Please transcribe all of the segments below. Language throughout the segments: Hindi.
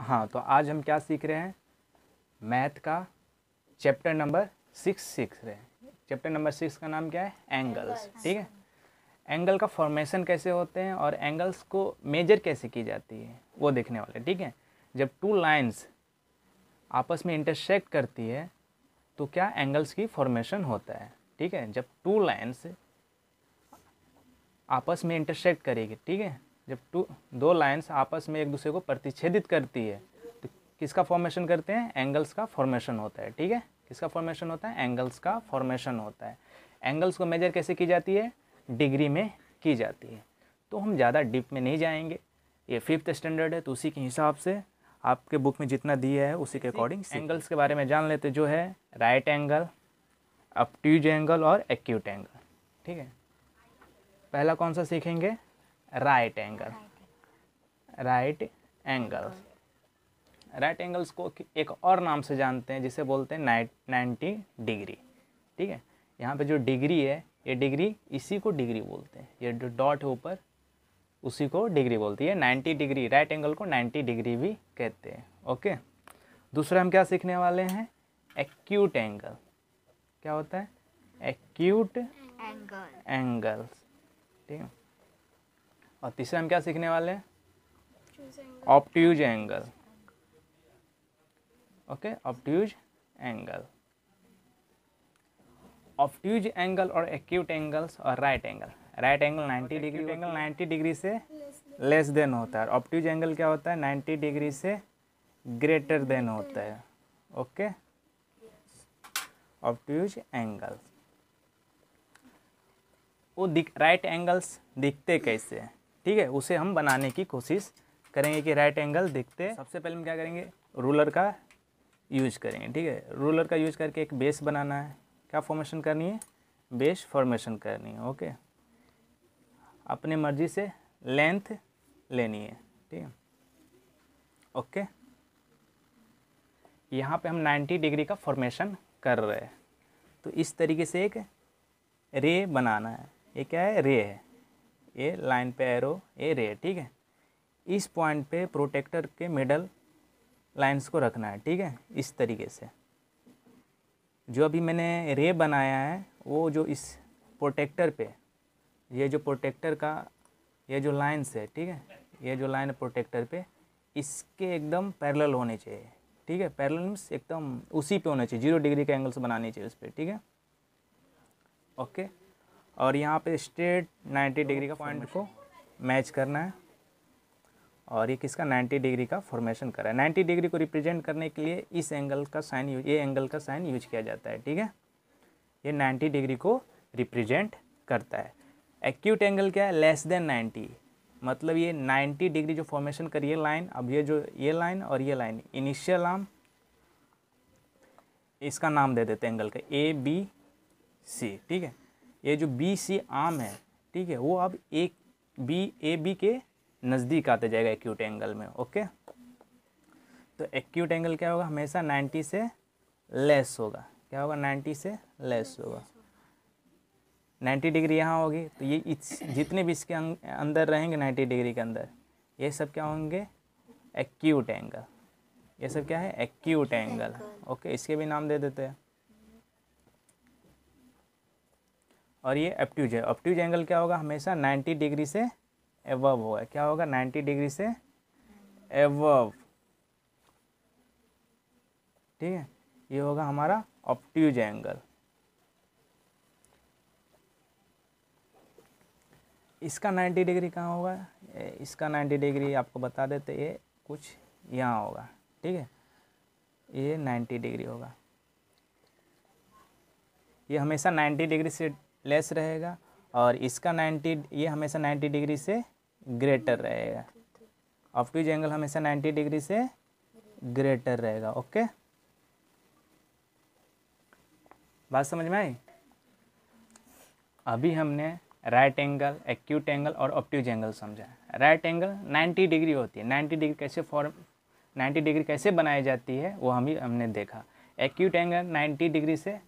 हाँ, तो आज हम क्या सीख रहे हैं, मैथ का चैप्टर नंबर 6 सीख रहे हैं। चैप्टर नंबर 6 का नाम क्या है, एंगल्स। ठीक है, एंगल का फॉर्मेशन कैसे होते हैं और एंगल्स को मेजर कैसे की जाती है वो देखने वाले। ठीक है, जब टू लाइंस आपस में इंटरसेक्ट करती है तो क्या एंगल्स की फॉर्मेशन होता है। ठीक है, जब टू लाइंस आपस में इंटरसेक्ट करेगी, ठीक है, जब दो लाइंस आपस में एक दूसरे को प्रतिच्छेदित करती है तो किसका फॉर्मेशन करते हैं, एंगल्स का फॉर्मेशन होता है। ठीक है, किसका फॉर्मेशन होता है, एंगल्स का फॉर्मेशन होता है। एंगल्स को मेजर कैसे की जाती है, डिग्री में की जाती है। तो हम ज़्यादा डीप में नहीं जाएंगे, ये 5th स्टैंडर्ड है तो उसी के हिसाब से आपके बुक में जितना दिया है उसी के अकॉर्डिंग एंगल्स के बारे में जान लेते, जो है राइट एंगल, ऑब्ट्यूज एंगल और एक्यूट एंगल। ठीक है, पहला कौन सा सीखेंगे, right angle. Right angle, right angles को एक और नाम से जानते हैं जिसे बोलते हैं 90 डिग्री। ठीक है, यहाँ पे जो डिग्री है ये डिग्री, इसी को डिग्री बोलते हैं, ये जो डॉट है ऊपर उसी को डिग्री बोलती है। 90 डिग्री, राइट एंगल को 90 डिग्री भी कहते हैं। ओके, दूसरा हम क्या सीखने वाले हैं, एक्यूट एंगल। क्या होता है, एक्यूट एंगल्स। ठीक है, और तीसरा हम क्या सीखने वाले हैं, obtuse angle. Okay, obtuse angle. Obtuse angle और एक्यूट एंगल्स और right angle. Right angle 90 degree, angle 90 degree से लेस देन होता है। ऑब्ट्यूज एंगल क्या होता है, 90 डिग्री से ग्रेटर देन होता है। ओके, ऑब्ट्यूज एंगल वो राइट एंगल्स दिखते कैसे हैं। ठीक है, उसे हम बनाने की कोशिश करेंगे कि राइट एंगल दिखते। सबसे पहले हम क्या करेंगे, रूलर का यूज करेंगे। ठीक है, रूलर का यूज करके एक बेस बनाना है। क्या फॉर्मेशन करनी है, बेस फॉर्मेशन करनी है। ओके, अपने मर्जी से लेंथ लेनी है। ठीक है, ओके, यहाँ पे हम 90 डिग्री का फॉर्मेशन कर रहे हैं तो इस तरीके से एक रे बनाना है। ये क्या है, रे है, ये लाइन पे एरो, ये रे। ठीक है, इस पॉइंट पे प्रोटेक्टर के मिडल लाइंस को रखना है। ठीक है, इस तरीके से जो अभी मैंने रे बनाया है वो जो इस प्रोटेक्टर पे, ये जो प्रोटेक्टर का ये जो लाइन्स है, ठीक है, ये जो लाइन है प्रोटेक्टर पे, इसके एकदम पैरेलल होने चाहिए। ठीक है, पैरेलल मीन्स एकदम उसी पे होने चाहिए, 0 डिग्री का एंगल्स बनानी चाहिए उस पर। ठीक है, ओके, और यहाँ पे स्ट्रेट 90 डिग्री का पॉइंट को मैच करना है और ये किसका 90 डिग्री का फॉर्मेशन करा है। 90 डिग्री को रिप्रेजेंट करने के लिए इस एंगल का साइन यूज, ये एंगल का साइन यूज किया जाता है। ठीक है, ये 90 डिग्री को रिप्रेजेंट करता है। एक्यूट एंगल क्या है, लेस देन 90, मतलब ये 90 डिग्री जो फॉर्मेशन करी है लाइन, अब ये जो ये लाइन और ये लाइन, इनिशियल आर्म, इसका नाम दे देते हैं एंगल का ABC। ठीक है, ये जो BC आर्म है, ठीक है, वो अब एक AB के नज़दीक आते जाएगा एक्यूट एंगल में। ओके, तो एक्यूट एंगल क्या होगा, हमेशा 90 से लेस होगा। क्या होगा, 90 से लेस होगा। 90 डिग्री यहाँ होगी तो ये जितने भी इसके अंदर रहेंगे 90 डिग्री के अंदर, ये सब क्या होंगे, एक्यूट एंगल। ये सब क्या है, एक्यूट एंगल। ओके, इसके भी नाम दे देते हैं। और ये ऑब्ट्यूज है। ऑब्ट्यूज एंगल क्या होगा, हमेशा 90 डिग्री से एबव होगा। क्या होगा, 90 डिग्री से एबव। ठीक है, ये होगा हमारा ऑब्ट्यूज एंगल। इसका 90 डिग्री कहाँ होगा, इसका 90 डिग्री आपको बता देते, ये कुछ यहाँ होगा। ठीक है, ये 90 डिग्री होगा, ये हमेशा 90 डिग्री से लेस रहेगा और इसका 90, ये हमेशा 90 डिग्री से ग्रेटर रहेगा। ऑब्ट्यूज एंगल हमेशा 90 डिग्री से ग्रेटर रहेगा। ओके, बात समझ में आई। अभी हमने राइट एंगल, एक्यूट एंगल और ऑब्ट्यूज एंगल समझा। राइट एंगल 90 डिग्री होती है, 90 डिग्री कैसे बनाई जाती है वो हमने देखा। एक्यूट एंगल 90 डिग्री से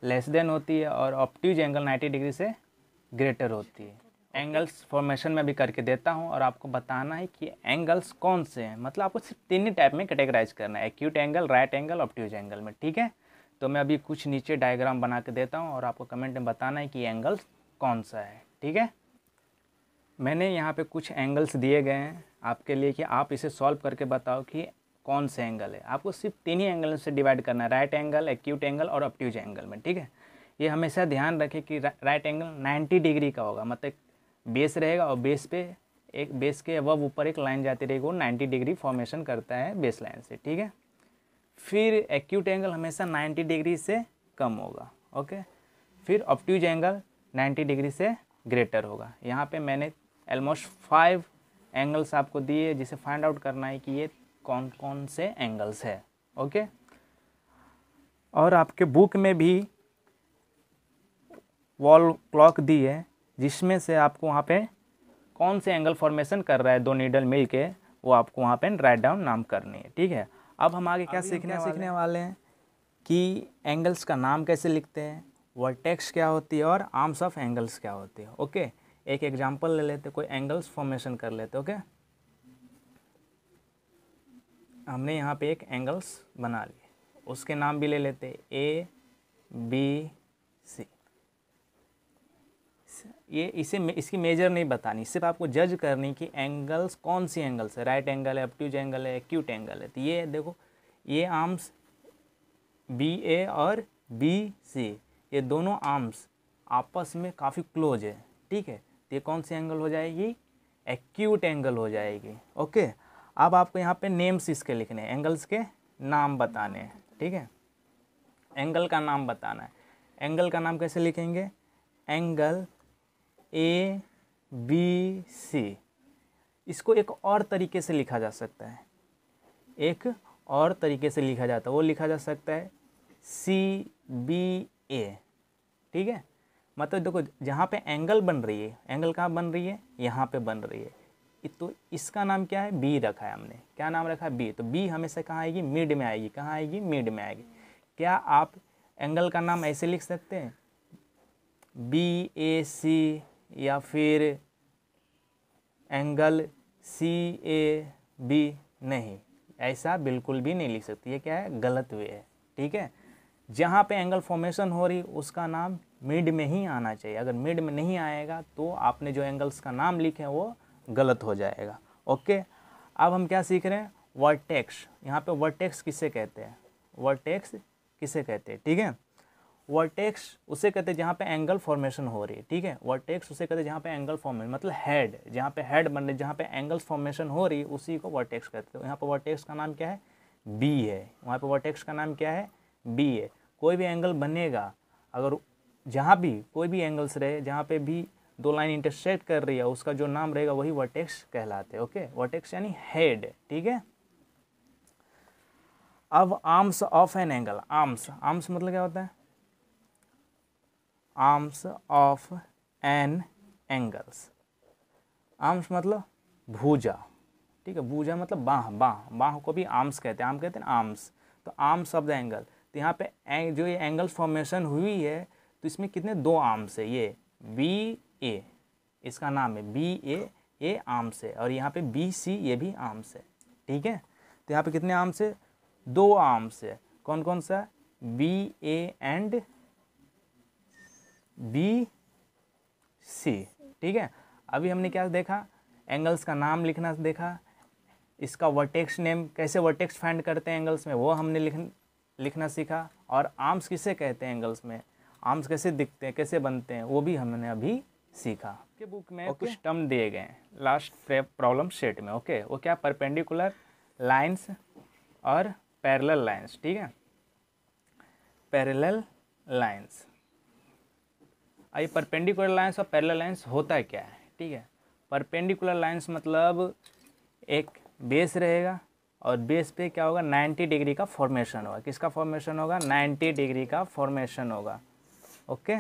लेस देन होती है और ऑब्ट्यूज एंगल 90 डिग्री से ग्रेटर होती है। एंगल्स फॉर्मेशन में भी करके देता हूँ और आपको बताना है कि एंगल्स कौन से हैं, मतलब आपको सिर्फ तीन ही टाइप में कैटेगराइज करना है, acute angle, right angle, obtuse angle में, ठीक है। तो मैं अभी कुछ नीचे डायग्राम बना के देता हूँ और आपको कमेंट में बताना है कि एंगल्स कौन सा है, ठीक है। मैंने यहाँ पे कुछ एंगल्स दिए गए हैं आपके लिए कि आप इसे सॉल्व करके बताओ कि कौन से एंगल है। आपको सिर्फ तीन ही एंगल से डिवाइड करना है, राइट एंगल, एक्यूट एंगल और ऑब्ट्यूज एंगल में, ठीक है। ये हमेशा ध्यान रखें कि राइट एंगल 90 डिग्री का होगा, मतलब बेस रहेगा और बेस पे एक बेस के अबव ऊपर एक लाइन जाती रहेगी, वो 90 डिग्री फॉर्मेशन करता है बेस लाइन से, ठीक है। फिर एक्यूट एंगल हमेशा 90 डिग्री से कम होगा, ओके। फिर ऑब्ट्यूज एंगल 90 डिग्री से ग्रेटर होगा। यहाँ पे मैंने ऑलमोस्ट 5 एंगल्स आपको दिए जिसे फाइंड आउट करना है कि ये कौन कौन से एंगल्स है, ओके। और आपके बुक में भी वॉल क्लॉक दी है जिसमें से आपको वहाँ पे कौन से एंगल फॉर्मेशन कर रहा है दो नीडल मिल के, वो आपको वहाँ पे राइट डाउन नाम करनी है, ठीक है। अब हम आगे क्या सीखने वाले हैं कि एंगल्स का नाम कैसे लिखते हैं, वर्टेक्स क्या होती है और आर्म्स ऑफ एंगल्स क्या होती है, ओके। एक एग्जांपल ले लेते, कोई एंगल्स फॉर्मेशन कर लेते, ओके। हमने यहाँ पे एक एंगल्स बना लिए, उसके नाम भी ले लेते, ए बी सी। ये इसकी मेजर नहीं बतानी, सिर्फ आपको जज करनी कि एंगल्स कौन सी एंगल्स है, राइट एंगल है, ऑब्ट्यूज एंगल है, एक्यूट एंगल है। तो ये देखो, ये आर्म्स बी ए और बी सी, ये दोनों आर्म्स आपस में काफ़ी क्लोज है, ठीक है। तो ये कौन सी एंगल हो जाएगी, एक्यूट एंगल हो जाएगी, ओके। अब आपको यहाँ पे नेम्स इसके लिखने हैं, एंगल्स के नाम बताने हैं, ठीक है। एंगल का नाम बताना है। एंगल का नाम कैसे लिखेंगे, एंगल ए बी सी। इसको एक और तरीके से लिखा जा सकता है, एक और तरीके से लिखा जाता है, वो लिखा जा सकता है सी बी ए, ठीक है। मतलब देखो, जहाँ पे एंगल बन रही है, एंगल कहाँ बन रही है, यहाँ पे बन रही है, तो इसका नाम क्या है, बी रखा है हमने। क्या नाम रखा है, बी। तो बी हमेशा कहाँ आएगी, मिड में आएगी। कहाँ आएगी, मिड में आएगी। क्या आप एंगल का नाम ऐसे लिख सकते हैं, बी ए सी, या फिर एंगल सी ए बी? नहीं, ऐसा बिल्कुल भी नहीं लिख सकती। ये क्या है, गलत वे है, ठीक है। जहाँ पे एंगल फॉर्मेशन हो रही उसका नाम मिड में ही आना चाहिए। अगर मिड में नहीं आएगा तो आपने जो एंगल्स का नाम लिखे हैं वो गलत हो जाएगा, ओके। अब हम क्या सीख रहे हैं, वर्टेक्स। यहाँ पे वर्टेक्स किसे कहते हैं, वर्टेक्स किसे कहते हैं, ठीक है। वर्टेक्स उसे कहते हैं जहाँ पे एंगल फॉर्मेशन हो रही है, ठीक है। वर्टेक्स उसे कहते हैं जहाँ पे एंगल फॉर्मेशन, मतलब हेड, जहाँ पे हेड बन रही, जहाँ पे एंगल्स फॉर्मेशन हो रही है उसी को वर्टेक्स कहते हैं। यहाँ पे वर्टेक्स का नाम क्या है, बी है। वहाँ पे वर्टेक्स का नाम क्या है, बी है। कोई भी एंगल बनेगा, अगर जहाँ भी कोई भी एंगल्स रहे, जहाँ पे भी दो लाइन इंटरसेक्ट कर रही है, उसका जो नाम रहेगा वही वर्टेक्स कहलाते हैं, ओके। वर्टेक्स यानी हेड, ठीक है। अब arms of an angle. Arms, arms मतलब क्या होता है, arms of an angles. Arms मतलब भुजा, ठीक है। भुजा मतलब बाह, बाह, बाह को भी आर्म्स कहते हैं, आर्म कहते हैं ना, आर्म्स। तो आर्म्स ऑफ द एंगल, तो यहाँ पे जो ये एंगल्स फॉर्मेशन हुई है तो इसमें कितने, दो आर्म्स है, ये बी ए, इसका नाम है बी ए, ये आर्म्स है। और यहाँ पे बी सी, ये भी आर्म्स है, ठीक है। तो यहाँ पे कितने आर्म्स है, दो आर्म्स है। कौन कौन सा, B A and B C, ठीक है। अभी हमने क्या देखा, एंगल्स का नाम लिखना देखा, इसका वर्टेक्स नेम, कैसे वर्टेक्स फाइंड करते हैं एंगल्स में, वो हमने लिखना सीखा। और आर्म्स किसे कहते हैं एंगल्स में, आर्म्स कैसे दिखते हैं, कैसे बनते हैं, वो भी हमने अभी सीखा। के बुक में कुछ टर्म दिए गए हैं लास्ट प्रॉब्लम सेट में, ओके। वो क्या, परपेंडिकुलर लाइंस और पैरेलल लाइंस, ठीक है। पैरेलल लाइंस, ये परपेंडिकुलर लाइंस और पैरेलल लाइंस होता क्या है, ठीक है। परपेंडिकुलर लाइंस मतलब एक बेस रहेगा और बेस पे क्या होगा, 90 डिग्री का फॉर्मेशन होगा। किसका फॉर्मेशन होगा, 90 डिग्री का फॉर्मेशन होगा, ओके।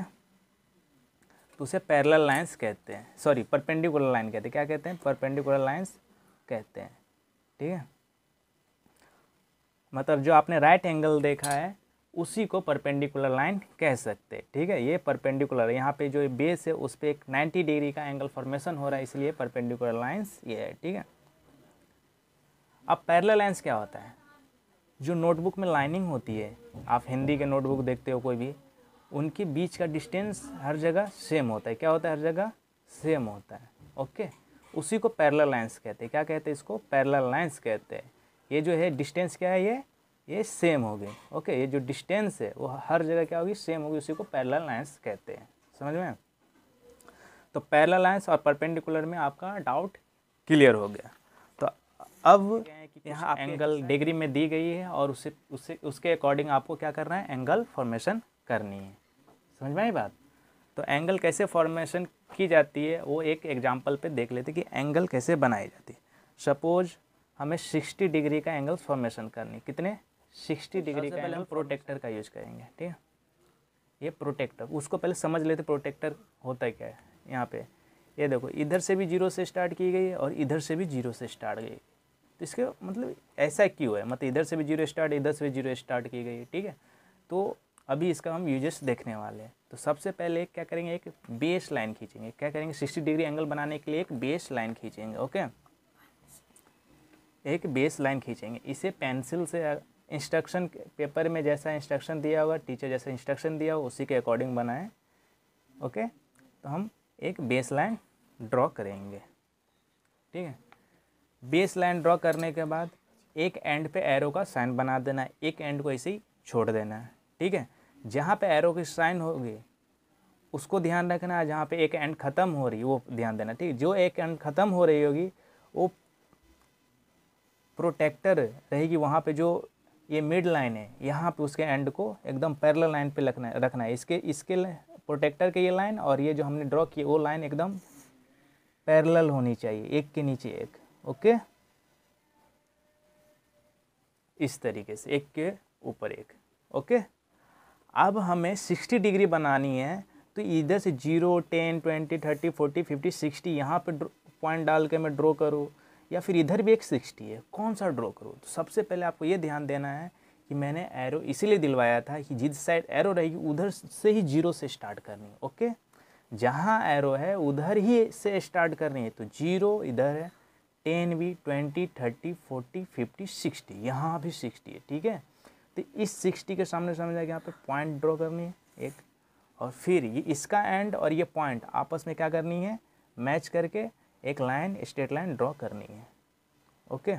तो उसे पैरेलल लाइंस कहते हैं, सॉरी परपेंडिकुलर लाइन कहते हैं। क्या कहते हैं, परपेंडिकुलर लाइंस कहते हैं, ठीक है। मतलब जो आपने राइट एंगल देखा है उसी को परपेंडिकुलर लाइन कह सकते हैं, ठीक है। ये परपेंडिकुलर, यहाँ पे जो बेस है उस पर एक 90 डिग्री का एंगल फॉर्मेशन हो रहा है, इसलिए परपेंडिकुलर लाइंस ये है, ठीक है। अब पैरेलल लाइंस क्या होता है? जो नोटबुक में लाइनिंग होती है, आप हिंदी के नोटबुक देखते हो कोई भी, उनके बीच का डिस्टेंस हर जगह सेम होता है। क्या होता है? हर जगह सेम होता है, ओके। उसी को पैरेलल लाइंस कहते हैं। क्या कहते हैं इसको? पैरेलल लाइंस कहते हैं। ये जो है डिस्टेंस क्या है, ये सेम हो गई, ओके। ये जो डिस्टेंस है वो हर जगह क्या होगी? सेम होगी, उसी को पैरेलल लाइंस कहते हैं। समझ में? तो पैरेलल लाइंस और परपेंडिकुलर में आपका डाउट क्लियर हो गया। तो अब यहाँ एंगल डिग्री में दी गई है और उसके अकॉर्डिंग आपको क्या करना है? एंगल फॉर्मेशन करनी है। समझ में आई बात? तो एंगल कैसे फॉर्मेशन की जाती है वो एक एग्जांपल पे देख लेते कि एंगल कैसे बनाई जाती है। सपोज हमें 60 डिग्री का एंगल फॉर्मेशन करनी। कितने? 60 डिग्री का एंगल प्रोटेक्टर का यूज करेंगे, ठीक है। ये प्रोटेक्टर, उसको पहले समझ लेते प्रोटेक्टर होता क्या है। यहाँ पे ये देखो, इधर से भी 0 से स्टार्ट की गई है और इधर से भी 0 से स्टार्ट गई। तो इसके मतलब ऐसा क्यों है? मतलब इधर से भी 0 स्टार्ट, इधर से भी 0 स्टार्ट की गई है, ठीक है। तो अभी इसका हम यूजेस देखने वाले हैं। तो सबसे पहले क्या करेंगे? एक बेस लाइन खींचेंगे। क्या करेंगे? 60 डिग्री एंगल बनाने के लिए एक बेस लाइन खींचेंगे, ओके। एक बेस लाइन खींचेंगे। इसे पेंसिल से इंस्ट्रक्शन पेपर में जैसा इंस्ट्रक्शन दिया होगा, टीचर जैसा इंस्ट्रक्शन दिया हो उसी के अकॉर्डिंग बनाएं, ओके। तो हम एक बेस लाइन ड्रॉ करेंगे, ठीक है। बेस लाइन ड्रॉ करने के बाद एक एंड पे एरो का साइन बना देना है, एक एंड को ऐसे ही छोड़ देना है, ठीक है। जहाँ पे एरो की साइन होगी उसको ध्यान रखना है, जहाँ पे एक एंड ख़त्म हो रही है वो ध्यान देना, ठीक है। जो एक एंड ख़त्म हो रही होगी वो प्रोटेक्टर रहेगी, वहाँ पे जो ये मिड लाइन है यहाँ पे उसके एंड को एकदम पैरेलल लाइन पे रखना है। इसके प्रोटेक्टर के ये लाइन और ये जो हमने ड्रॉ की वो लाइन एकदम पैरेलल होनी चाहिए, एक के नीचे एक, ओके। इस तरीके से एक के ऊपर एक, ओके। अब हमें 60 डिग्री बनानी है, तो इधर से 0, 10, 20, 30, 40, 50, 60 यहाँ पे पॉइंट डाल के मैं ड्रॉ करूँ, या फिर इधर भी एक 60 है, कौन सा ड्रॉ करूँ? तो सबसे पहले आपको ये ध्यान देना है कि मैंने एरो इसीलिए दिलवाया था कि जिस साइड एरो रहेगी उधर से ही 0 से स्टार्ट करनी है, ओके। जहाँ एरो है उधर ही से स्टार्ट करनी है। तो 0 इधर है, 10 भी, 20, 30, 40, 50, 60, यहाँ भी 60 है, ठीक है। तो इस 60 के सामने जाके यहाँ पे पॉइंट ड्रॉ करनी है एक, और फिर ये इसका एंड और ये पॉइंट आपस में क्या करनी है? मैच करके एक लाइन, स्ट्रेट लाइन ड्रॉ करनी है, ओके।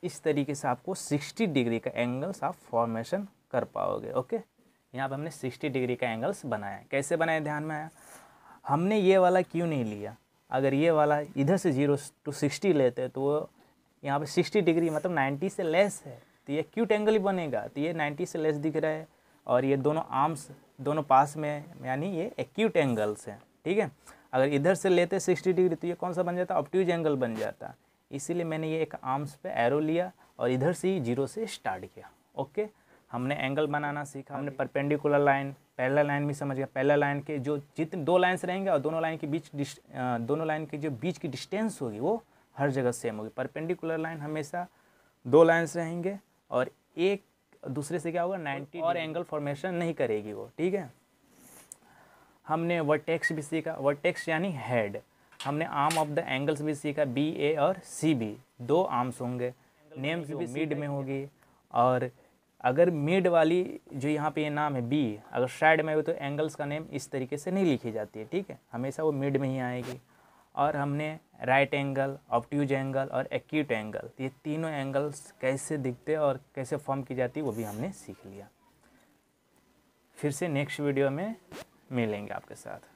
इस तरीके से आपको 60 डिग्री का एंगल्स आप फॉर्मेशन कर पाओगे, ओके। यहाँ पे हमने 60 डिग्री का एंगल्स बनाया। कैसे बनाया? ध्यान में आया? हमने ये वाला क्यों नहीं लिया? अगर ये वाला इधर से 0 to 60 लेते तो वो यहाँ पे 60 डिग्री मतलब 90 से लेस है, तो ये एक्यूट एंगल ही बनेगा। तो ये 90 से लेस दिख रहा है और ये दोनों आर्म्स दोनों पास में, यानी ये एक्यूट एंगल्स हैं, ठीक है। अगर इधर से लेते 60 डिग्री तो ये कौन सा बन जाता? ऑब्ट्यूज एंगल बन जाता। इसीलिए मैंने ये एक आर्म्स पे एरो लिया और इधर से ही 0 से स्टार्ट किया, ओके। हमने एंगल बनाना सीखा, हमने परपेंडिकुलर लाइन, पैरेलल लाइन भी समझ गया। पैरेलल लाइन के जो जितने 2 लाइन्स रहेंगे और दोनों लाइन के जो बीच की डिस्टेंस होगी वो हर जगह सेम होगी। परपेंडिकुलर लाइन हमेशा 2 लाइन्स रहेंगे और एक दूसरे से क्या होगा? 90 और एंगल फॉर्मेशन नहीं करेगी वो, ठीक है। हमने वर्टेक्स भी सीखा, वर्टेक्स यानी हेड। हमने आर्म ऑफ द एंगल्स भी सीखा, BA और CB, 2 आर्म्स होंगे। नेम्स भी मिड में होगी, और अगर मिड वाली जो यहाँ पे ये नाम है B, अगर साइड में हो तो एंगल्स का नेम इस तरीके से नहीं लिखी जाती है, ठीक है। हमेशा वो मिड में ही आएगी। और हमने राइट एंगल, ऑब्ट्यूज एंगल और एक्यूट एंगल, ये तीनों एंगल्स कैसे दिखते और कैसे फॉर्म की जाती है वो भी हमने सीख लिया। फिर से नेक्स्ट वीडियो में मिलेंगे आपके साथ।